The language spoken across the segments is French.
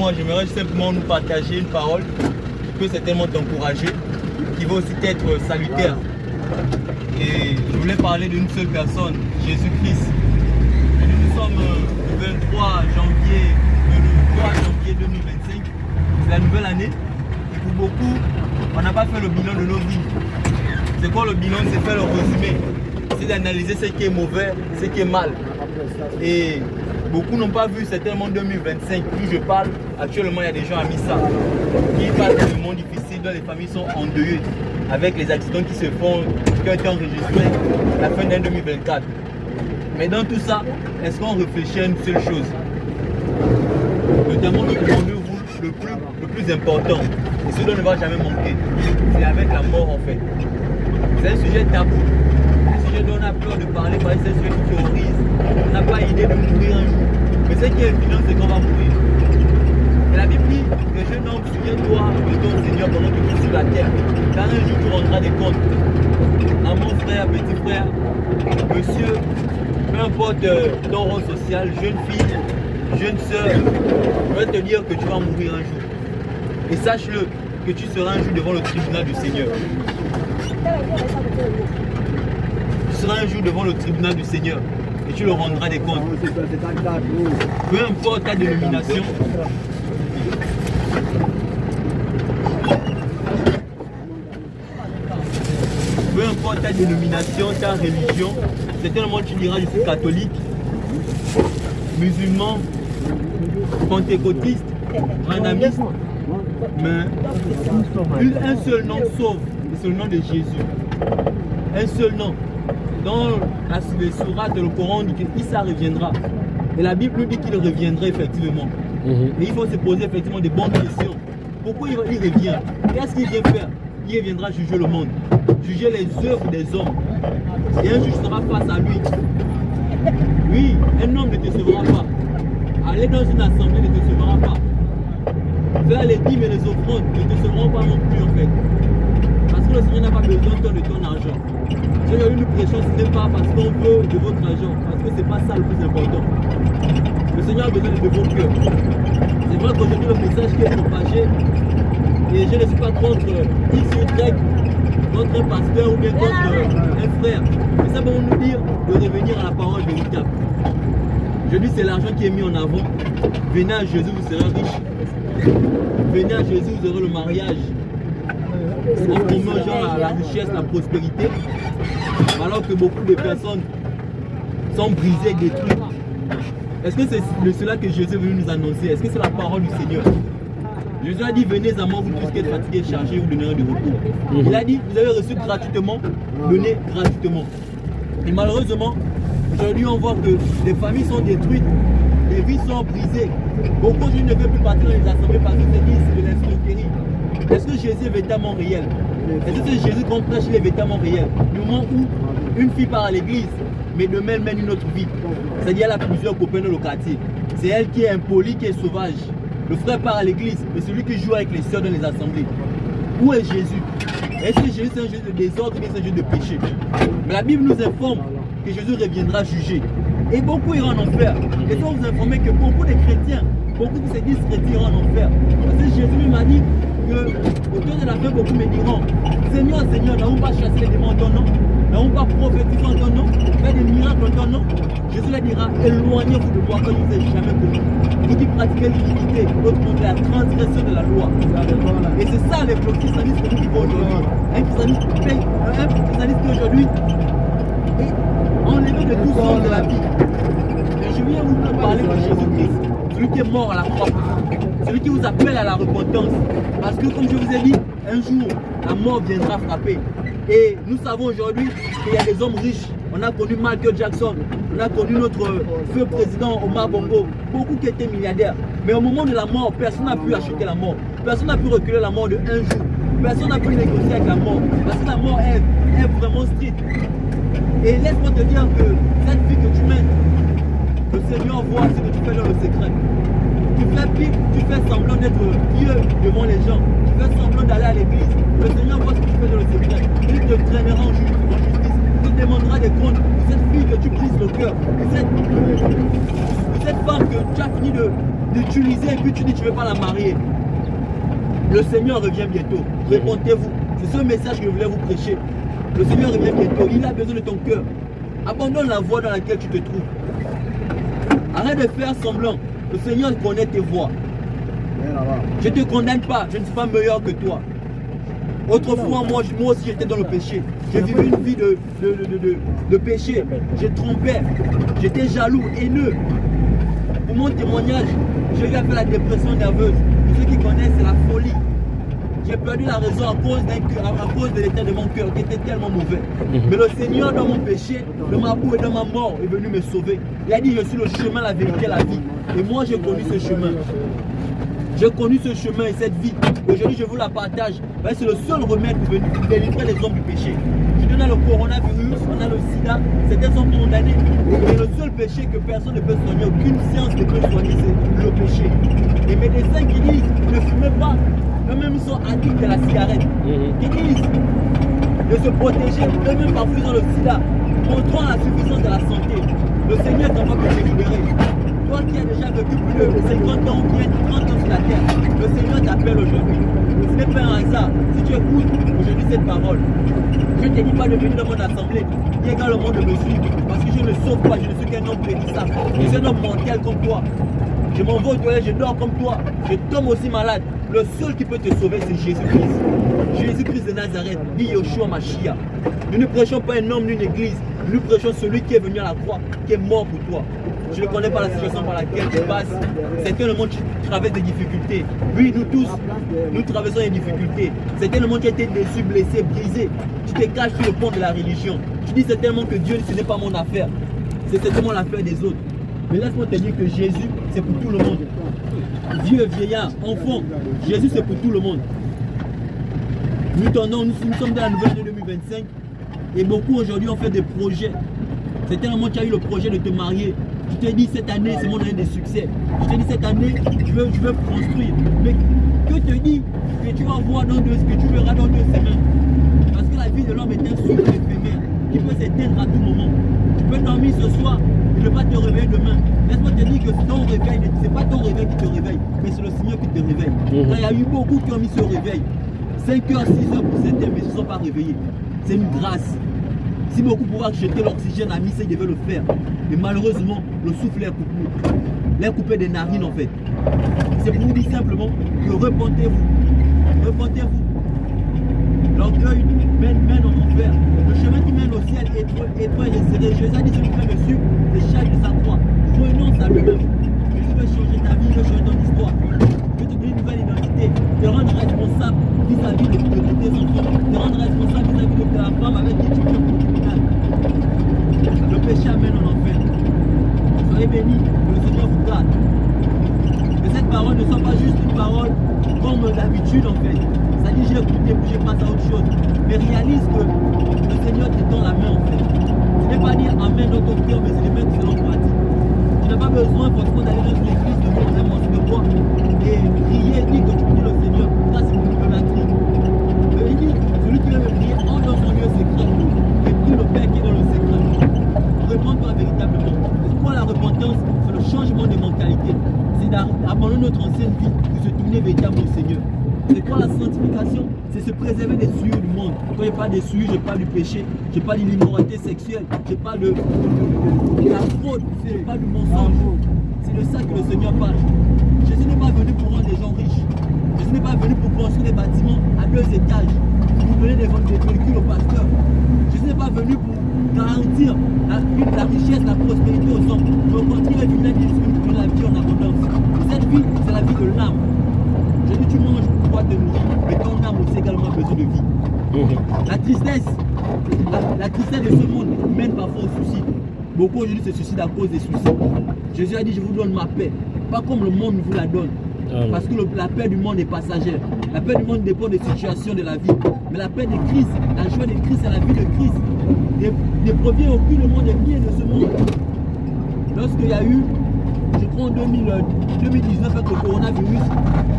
moi, j'aimerais simplement nous partager une parole qui peut certainement t'encourager, qui va aussi être salutaire. Et je voulais parler d'une seule personne, Jésus-Christ. Nous sommes le 23 janvier 2025, c'est la nouvelle année. Et pour beaucoup, on n'a pas fait le bilan de nos vies. C'est quoi le bilan? C'est faire le résumé. C'est d'analyser ce qui est mauvais, ce qui est mal. Et beaucoup n'ont pas vu certainement 2025. Plus je parle, actuellement il y a des gens à Missa qui passent dans un monde difficile, dont les familles sont endeuillées avec les accidents qui se font, qui ont été enregistrés à la fin d'année 2024. Mais dans tout ça, est-ce qu'on réfléchit à une seule chose? Notamment notre rendez-vous le plus important, et ce dont on ne va jamais manquer, c'est avec la mort en fait. C'est un sujet tabou, un sujet dont on a peur de parler parce que c'est un sujet qui terrorise. On n'a pas idée de mourir un jour. Mais ce qui est évident, c'est qu'on va mourir. Et la Bible dit que jeune homme, souviens-toi de ton Seigneur pendant que tu es sur la terre. Car un jour tu rendras des comptes. À mon frère, petit frère, monsieur, peu importe ton rôle social, jeune fille, jeune soeur, je vais te dire que tu vas mourir un jour. Et sache-le, que tu seras un jour devant le tribunal du Seigneur. Tu seras un jour devant le tribunal du Seigneur et tu le rendras des comptes. Peu importe ta dénomination, peu importe ta dénomination, ta religion, certainement tu diras je suis catholique, musulman, pentecôtiste, manamiste, mais un seul nom sauve, c'est le nom de Jésus. Un seul nom. Dans les sourates de le Coran, dit qu'Issa reviendra. Et la Bible nous dit qu'il reviendra effectivement. Et il faut se poser effectivement des bonnes questions. Pourquoi il revient? Qu'est-ce qu'il vient faire? Il reviendra juger le monde, juger les œuvres des hommes. Et un jour sera face à lui. Oui, un homme ne te sauvera pas. Aller dans une assemblée ne te sauvera pas. Faire les dîmes et les offrandes ne te sauveront pas non plus en fait. Parce que le Seigneur n'a pas besoin de ton argent. Si aujourd'hui nous prêchons, ce n'est pas parce qu'on veut de votre argent, parce que ce n'est pas ça le plus important. Le Seigneur a besoin de vos cœurs. C'est vrai qu'aujourd'hui le message qui est propagé, et je ne suis pas contre X ou Y, contre un pasteur ou bien contre un frère. Mais ça va nous dire de revenir à la parole véritable. Aujourd'hui c'est l'argent qui est mis en avant. Venez à Jésus, vous serez riche. Venez à Jésus, vous aurez le mariage. On promeut aux gens la richesse, la prospérité, alors que beaucoup de personnes sont brisées, détruites. Est-ce que c'est de cela que Jésus est venu nous annoncer? Est-ce que c'est la parole du Seigneur? Jésus a dit, venez à moi, vous tous qui êtes fatigués et chargés, vous donnerez du repos. Il a dit, vous avez reçu gratuitement, donnez gratuitement. Et malheureusement, aujourd'hui on voit que les familles sont détruites, les vies sont brisées. Beaucoup de gens ne veulent plus partir dans les assemblées parce que c'est de l'escroquerie. Est-ce que Jésus est véritablement réel? Est-ce que c'est Jésus qu'on prêche, il est véritablement réel? Du moment où une fille part à l'église, mais demain elle mène une autre vie. C'est-à-dire elle a plusieurs copains dans le quartier. C'est elle qui est impolie, qui est sauvage. Le frère part à l'église, mais celui qui joue avec les sœurs dans les assemblées. Où est Jésus? Est-ce que Jésus c'est un Jésus de désordre ou c'est un Jésus de péché? Mais la Bible nous informe que Jésus reviendra juger. Et beaucoup iront en enfer. Et ça vous informer que beaucoup de chrétiens, beaucoup de ces 10 chrétiens iront en enfer. Parce que Jésus m'a dit qu'autour de la fin, beaucoup me diront, Seigneur, Seigneur, n'avons pas chassé les démons en ton nom, n'avons pas prophétisé en ton nom, fait des miracles en ton nom. Jésus leur dira, éloignez-vous de moi quand je ne vous ai jamais connu. Vous qui pratiquez l'iniquité, l'autre monde la transgression de la loi. Et c'est ça les christianistes que nous vivons aujourd'hui. Un christianisme qui aujourd'hui est enlevé de tout sens de la vie. Et je viens vous parler de Jésus-Christ, celui qui est mort à la croix, celui qui vous appelle à la repentance. Parce que comme je vous ai dit, un jour, la mort viendra frapper. Et nous savons aujourd'hui qu'il y a des hommes riches. On a connu Michael Jackson, on a connu notre feu président Omar Bongo, beaucoup qui étaient milliardaires. Mais au moment de la mort, personne n'a pu acheter la mort. Personne n'a pu reculer la mort de un jour. Personne n'a pu négocier avec la mort. Parce que la mort est vraiment stricte. Et laisse-moi te dire que cette vie que tu mènes, le Seigneur voit ce que tu fais dans le secret. Tu fais semblant d'être Dieu devant les gens. Tu fais semblant d'aller à l'église. Le Seigneur voit ce que tu fais dans le secret. Il te traînera en justice. Il te demandera des comptes de cette fille que tu brises le cœur. De cette femme que tu as fini d'utiliser et puis tu dis que tu ne veux pas la marier. Le Seigneur revient bientôt. Répondez-vous. C'est ce message que je voulais vous prêcher. Le Seigneur revient bientôt. Il a besoin de ton cœur. Abandonne la voie dans laquelle tu te trouves. Arrête de faire semblant. Le Seigneur connaît tes voies. Je ne te condamne pas. Je ne suis pas meilleur que toi. Autrefois, moi aussi, j'étais dans le péché. J'ai vécu une vie de péché. Je trompais. J'étais jaloux, haineux. Pour mon témoignage, j'ai eu à faire la dépression nerveuse. Pour ceux qui connaissent, c'est la folie. J'ai perdu la raison à cause de l'état de mon cœur qui était tellement mauvais. Mais le Seigneur, dans mon péché, dans ma boue et dans ma mort, est venu me sauver. Il a dit, je suis le chemin, la vérité, la vie. Et moi, j'ai connu ce chemin. J'ai connu ce chemin et cette vie. Aujourd'hui, je vous la partage. C'est le seul remède pour délivrer les hommes du péché. On a le coronavirus, on a le sida, certains sont condamnés. Et le seul péché que personne ne peut soigner, aucune science ne peut soigner, c'est le péché. Les médecins qui disent ne fumez pas, eux-mêmes sont addicts à la cigarette. Qui disent de se protéger, eux-mêmes parfois ils ont le sida, montrant la suffisance de la santé. Le Seigneur est capable de te libérer. Toi qui as déjà vécu plus de 50 ans ou bien 30 ans sur la terre, le Seigneur t'appelle aujourd'hui. Ce n'est pas un hasard. Si tu écoutes aujourd'hui cette parole, je ne te dis pas de venir dans mon assemblée, ni également de me suivre, parce que je ne sauve pas, je ne suis qu'un homme pénissable. Je suis un homme mortel comme toi. Je m'en vais au toilette, je dors comme toi, je tombe aussi malade. Le seul qui peut te sauver, c'est Jésus-Christ. Jésus-Christ de Nazareth, dit Yoshua Mashiach. Nous ne prêchons pas un homme ni une église, nous prêchons celui qui est venu à la croix, qui est mort pour toi. Je ne connais pas la situation par laquelle tu passes. C'était le monde qui traverse des difficultés. Oui, nous tous, nous traversons des difficultés. C'était le monde qui a été déçu, blessé, brisé. Tu te caches sur le pont de la religion. Tu dis certainement que Dieu, ce n'est pas mon affaire. C'est certainement l'affaire des autres. Mais laisse-moi te dire que Jésus, c'est pour tout le monde. Vieux, vieillard, enfant, Jésus, c'est pour tout le monde. Nous sommes dans la nouvelle année 2025 et beaucoup aujourd'hui ont fait des projets. C'est un moment où tu as eu le projet de te marier. Tu t'es dit cette année, c'est mon année de succès. Tu t'es dit cette année, je veux construire. Mais que te dit que tu vas voir ce que tu verras dans 2 semaines? Parce que la vie de l'homme est un souffle éphémère qui peut s'éteindre à tout moment. Tu peux dormir ce soir et ne pas te réveiller demain. Laisse-moi te dire que ton réveil, ce n'est pas ton réveil qui te réveille, mais c'est le Seigneur qui te réveille. Il y a eu beaucoup qui ont mis ce réveil. 5 heures, 6 heures pour certains, mais ils ne se sont pas réveillés. C'est une grâce. Si beaucoup pouvaient acheter l'oxygène à mis, ils devaient le faire. Mais malheureusement, le souffle est coupé. L'air coupé des narines en fait. C'est pour vous dire simplement que repentez-vous. Repentez-vous. L'orgueil mène en enfer. Le chemin qui mène au ciel est étroit et resserré. Jésus a dit celui qui fait le sucre, c'est charge de sa croix. Renonce à lui-même. Jésus veut changer ta vie, il veut changer ton histoire. Il veut te donner une nouvelle identité. Te rendre responsable vis-à-vis de tes enfants. Te rendre responsable vis-à-vis de ta femme avec qui tu vis au tribunal. Le péché amène en enfer. Soyez bénis, que le Seigneur vous garde. Mais cette parole ne soit pas juste une parole comme d'habitude en fait. Ça dit j'ai écouté puis je passe à autre chose. Mais réalise que le Seigneur te tend la main en fait. Ce n'est pas dire amen dans ton cœur, mais c'est le mettre en pratique. Tu n'as pas besoin forcément d'aller dans une église de voir un morceau de bois et prier, dire que tu pries le Seigneur. Ça c'est pour l'idolâtrie. Mais il dit, celui qui veut me prier, entre dans son lieu secret et prie le Père qui est dans le secret. Réponds-toi véritablement. C'est quoi la repentance? C'est le changement de mentalité. C'est d'abandonner notre ancienne vie pour se tourner véritablement au Seigneur. C'est quoi la sanctification? C'est se préserver des souillures du monde. Quand je parle des souillures, je parle du péché, je parle de l'immoralité sexuelle, je parle de la fraude, je parle du mensonge. C'est de ça que le Seigneur parle. Jésus n'est pas venu pour rendre les gens riches. Jésus n'est pas venu pour construire des bâtiments à 2 étages, pour donner des véhicules au pasteur. Jésus n'est pas venu pour garantir la richesse, la prospérité aux hommes. Mais au contraire, il est venu pour la vie en abondance. Cette vie, c'est la vie de l'âme. Je dis tu manges pour pouvoir te nourrir, mais ton âme aussi également a besoin de vie. La tristesse de ce monde mène parfois au suicide. Beaucoup aujourd'hui se suicident à cause des soucis. Jésus a dit je vous donne ma paix, pas comme le monde vous la donne. Parce que la paix du monde est passagère. La paix du monde dépend des situations de la vie. Mais la paix de Christ, la joie de Christ, c'est la vie de Christ. Ne provient aucun le monde est bien de ce monde. Lorsqu'il y a eu, je crois en 2019 avec le coronavirus,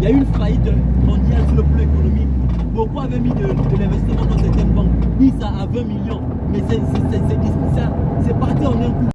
il y a eu une faillite mondiale sur le plan économique. Beaucoup avaient mis de l'investissement dans certaines banques, mis ça à 20 millions. Mais c'est parti en un coup.